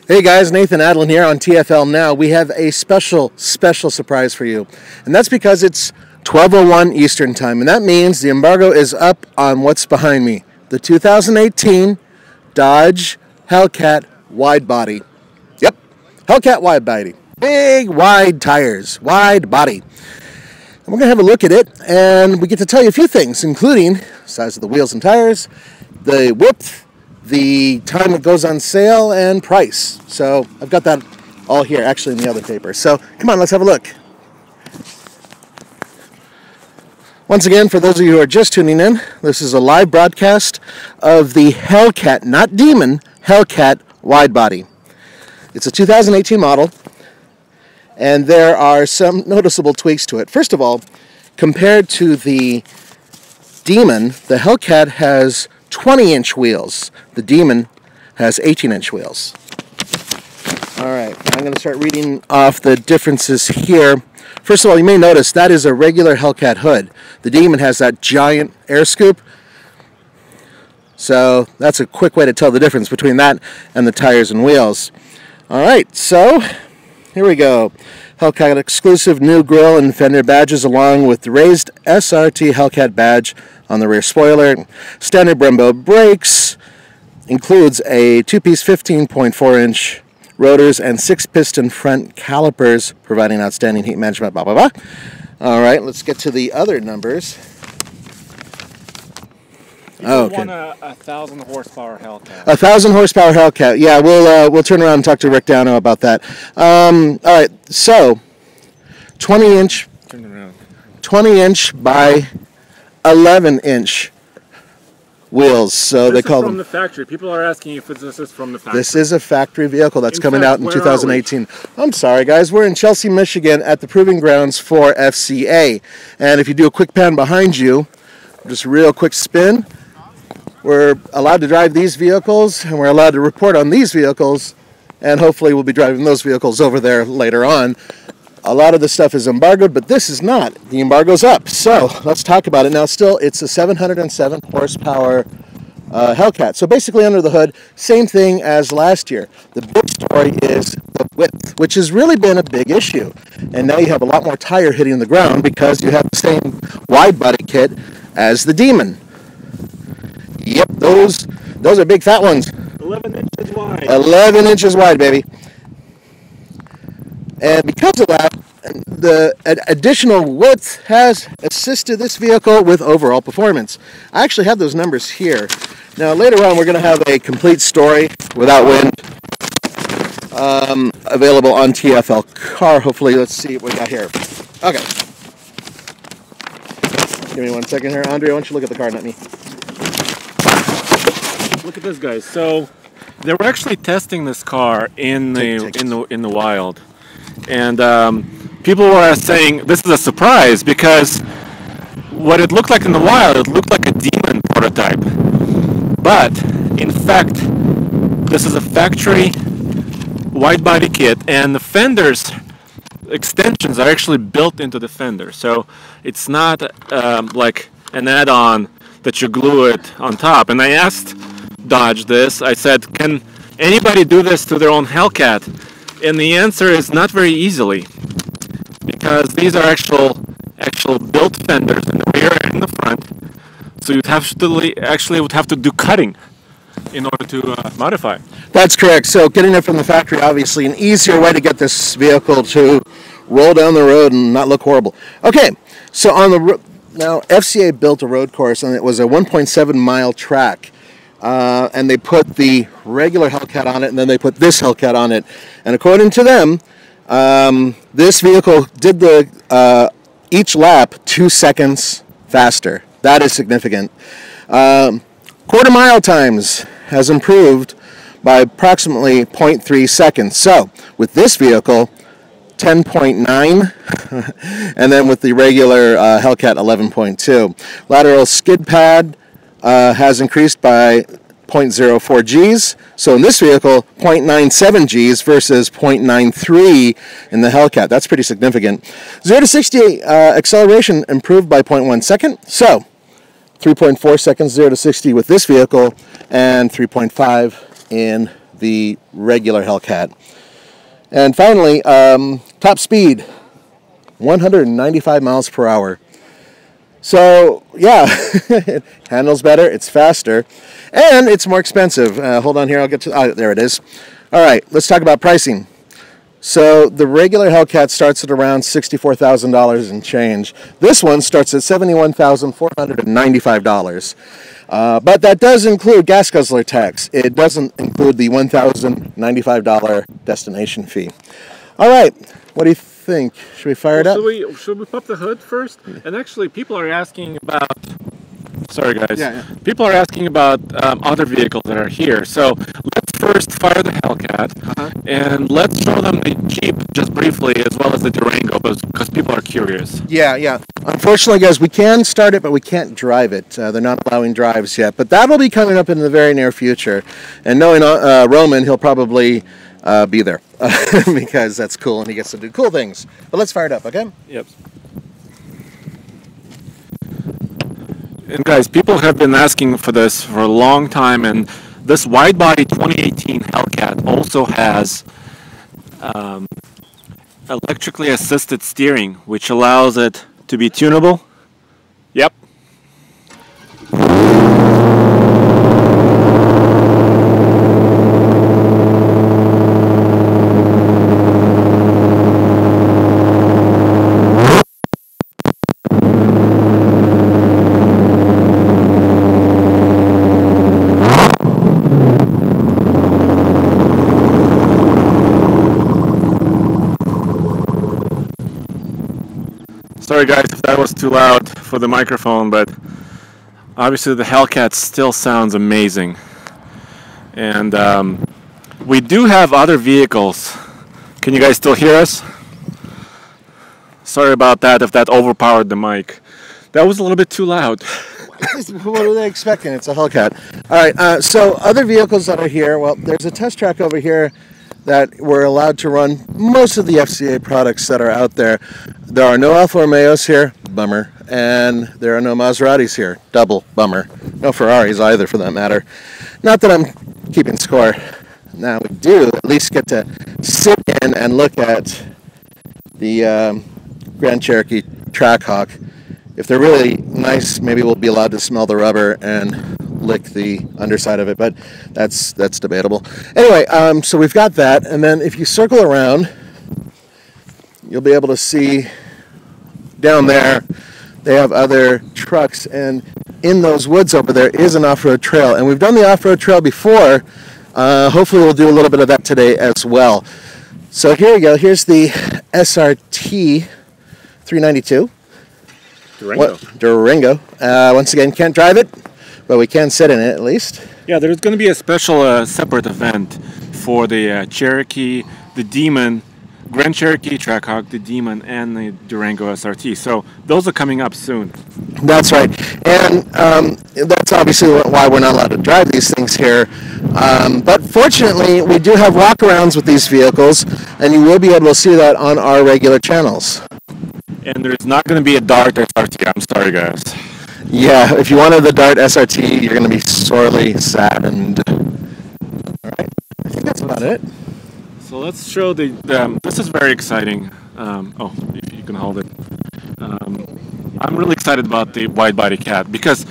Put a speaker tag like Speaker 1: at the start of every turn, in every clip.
Speaker 1: Hey guys, Nathan Adlin here on TFL Now. We have a special surprise for you. And that's because it's 12:01 Eastern Time. And that means the embargo is up on what's behind me. The 2018 Dodge Hellcat Widebody. Yep, Hellcat Widebody. Big, wide tires, wide body. And we're going to have a look at it, and we get to tell you a few things, including size of the wheels and tires, the width, the time it goes on sale, and price. So I've got that all here, actually, in the other paper. So come on, let's have a look. Once again, for those of you who are just tuning in, this is a live broadcast of the Hellcat, not Demon, Hellcat Widebody. It's a 2018 model, and there are some noticeable tweaks to it. First of all, compared to the Demon, the Hellcat has 20-inch wheels. The Demon has 18-inch wheels. All right, I'm going to start reading off the differences here. First of all, you may notice that is a regular Hellcat hood. The Demon has that giant air scoop. So that's a quick way to tell the difference between that and the tires and wheels. All right, so here we go. Hellcat exclusive new grille and fender badges along with the raised SRT Hellcat badge on the rear spoiler. Standard Brembo brakes. Includes a two-piece 15.4-inch rotors and 6-piston front calipers, providing outstanding heat management, blah, blah, blah. All right, let's get to the other numbers.
Speaker 2: Oh, okay. 1,000 horsepower Hellcat.
Speaker 1: 1,000 horsepower Hellcat. Yeah, we'll turn around and talk to Rick Downo about that. All right, so 20-inch by 11-inch wheels. So they call them
Speaker 2: from the factory. People are asking if this is from the factory.
Speaker 1: This is a factory vehicle that's coming out in 2018. I'm sorry, guys. We're in Chelsea, Michigan, at the proving grounds for FCA. And if you do a quick pan behind you, just a real quick spin. We're allowed to drive these vehicles, and we're allowed to report on these vehicles, and hopefully we'll be driving those vehicles over there later on. A lot of the stuff is embargoed, but this is not. The embargo's up. So let's talk about it. Now, still, it's a 707 horsepower Hellcat. So basically under the hood, same thing as last year. The big story is the width, which has really been a big issue. And now you have a lot more tire hitting the ground because you have the same wide body kit as the Demon. Yep, those are big fat ones.
Speaker 2: 11 inches wide.
Speaker 1: 11 inches wide, baby. And because of that, the additional width has assisted this vehicle with overall performance. I actually have those numbers here. Now, later on, we're going to have a complete story without wind available on TFL Car. Hopefully, let's see what we got here. Okay. Give me 1 second here. Andre, why don't you look at the car, not me?
Speaker 2: Look at this, guys. So they were actually testing this car in the wild. And people were saying this is a surprise because what it looked like in the wild, it looked like a Demon prototype. But in fact, this is a factory wide body kit, and the fenders extensions are actually built into the fender. So it's not like an add-on that you glue it on top. And I asked Dodge this. I said, can anybody do this to their own Hellcat? And the answer is not very easily, because these are actual built fenders in the rear and in the front. So you'd have to do cutting in order to modify.
Speaker 1: That's correct. So getting it from the factory, obviously an easier way to get this vehicle to roll down the road and not look horrible. Okay, so on the now FCA built a road course, and it was a 1.7 mile track. And they put the regular Hellcat on it, and then they put this Hellcat on it. And according to them, this vehicle did the each lap 2 seconds faster. That is significant. Quarter mile times has improved by approximately 0.3 seconds. So with this vehicle, 10.9, and then with the regular Hellcat, 11.2. Lateral skid pad has increased by 0.04 Gs. So in this vehicle, 0.97 Gs versus 0.93 in the Hellcat. That's pretty significant. 0 to 60 acceleration improved by 0.1 second. So 3.4 seconds 0 to 60 with this vehicle, and 3.5 in the regular Hellcat. And finally, top speed, 195 miles per hour. So, yeah, it handles better, it's faster, and it's more expensive. Hold on here, I'll get to... Oh, there it is. All right, let's talk about pricing. So the regular Hellcat starts at around $64,000 and change. This one starts at $71,495. But that does include gas guzzler tax. It doesn't include the $1,095 destination fee. All right, what do you think? Should we fire it up?
Speaker 2: Should we pop the hood first? And actually, people are asking about... Sorry, guys. Yeah. People are asking about other vehicles that are here. So let's first fire the Hellcat, and let's show them the Jeep just briefly, as well as the Durango, because people are curious.
Speaker 1: Yeah. Unfortunately, guys, we can start it, but we can't drive it. They're not allowing drives yet. But that'll be coming up in the very near future. And knowing Roman, he'll probably be there because that's cool, and he gets to do cool things. But let's fire it up, okay?
Speaker 2: Yep. And guys, people have been asking for this for a long time, and this Widebody 2018 Hellcat also has electrically assisted steering, which allows it to be tunable. Yep. Sorry guys if that was too loud for the microphone, but obviously the Hellcat still sounds amazing. And we do have other vehicles. Can you guys still hear us? Sorry about that if that overpowered the mic. That was a little bit too loud.
Speaker 1: What are they expecting? It's a Hellcat. All right, so other vehicles that are here, well, there's a test track over here that we're allowed to run most of the FCA products that are out there. There are no Alfa Romeos here, bummer, and there are no Maseratis here, double bummer. No Ferraris either, for that matter. Not that I'm keeping score. Now we do at least get to sit in and look at the Grand Cherokee Trackhawk. If they're really nice, maybe we'll be allowed to smell the rubber and lick the underside of it, but that's debatable. Anyway, so we've got that, and then if you circle around, you'll be able to see down there they have other trucks, and in those woods over there is an off-road trail, and we've done the off-road trail before. Hopefully we'll do a little bit of that today as well. So here we go. Here's the SRT 392 Durango. Once again, can't drive it, but we can sit in it at least.
Speaker 2: Yeah, there's going to be a special separate event for the Cherokee, the Demon, Grand Cherokee Trackhawk, the Demon, and the Durango SRT. So those are coming up soon.
Speaker 1: That's right. And that's obviously why we're not allowed to drive these things here. But fortunately, we do have walkarounds with these vehicles, and you will be able to see that on our regular channels.
Speaker 2: And there's not going to be a Dart SRT. I'm sorry, guys.
Speaker 1: Yeah, if you wanted the Dart SRT, you're going to be sorely saddened. All right, I think that's about it.
Speaker 2: So let's show the, this is very exciting. Oh, if you can hold it. I'm really excited about the Widebody cat because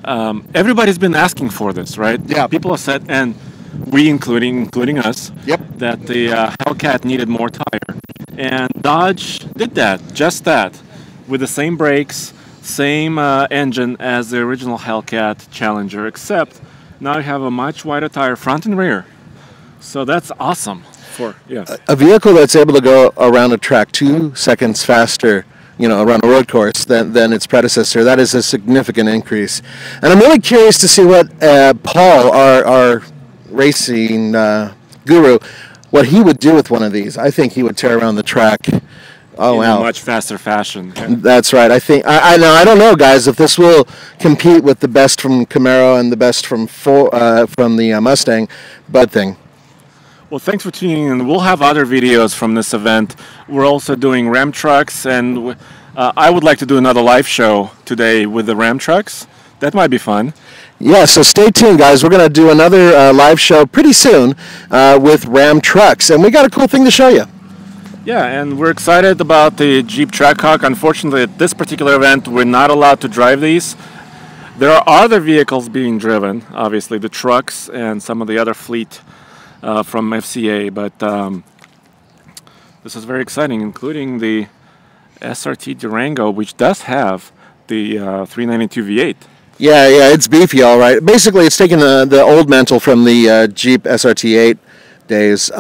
Speaker 2: everybody's been asking for this, right?
Speaker 1: Yeah.
Speaker 2: People have said, and we, including us,
Speaker 1: yep,
Speaker 2: that the Hellcat needed more tire. And Dodge did that, just that, with the same brakes, same engine as the original Hellcat Challenger, except now you have a much wider tire, front and rear. So that's awesome. A vehicle that's able to go around a track 2 seconds faster, you know, around a road course than its predecessor. That is a significant increase. And I'm really curious to see what Paul, our racing guru, what he would do with one of these. I think he would tear around the track. Oh, wow. In a much faster fashion. Yeah. That's right. I think I don't know, guys, if this will compete with the best from Camaro and the best from the Mustang, but thing. Well, thanks for tuning in. We'll have other videos from this event. We're also doing Ram trucks, and I would like to do another live show today with the Ram trucks. That might be fun.
Speaker 1: Yeah, so stay tuned, guys. We're going to do another live show pretty soon with Ram trucks, and we got a cool thing to show you.
Speaker 2: Yeah, and we're excited about the Jeep Trackhawk. Unfortunately, at this particular event, we're not allowed to drive these. There are other vehicles being driven, obviously, the trucks and some of the other fleet from FCA, but this is very exciting, including the SRT Durango, which does have the 392 V8.
Speaker 1: Yeah, it's beefy, all right. Basically, it's taking the old mantle from the Jeep SRT8 days.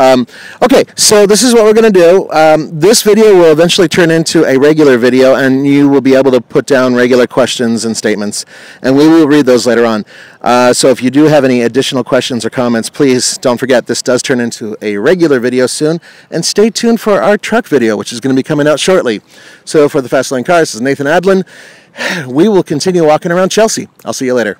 Speaker 1: Okay, so this is what we're going to do. This video will eventually turn into a regular video, and you will be able to put down regular questions and statements, and we will read those later on. So if you do have any additional questions or comments, please don't forget this does turn into a regular video soon, and stay tuned for our truck video, which is going to be coming out shortly. So for the Fast Lane Cars, this is Nathan Adlin. We will continue walking around Chelsea. I'll see you later.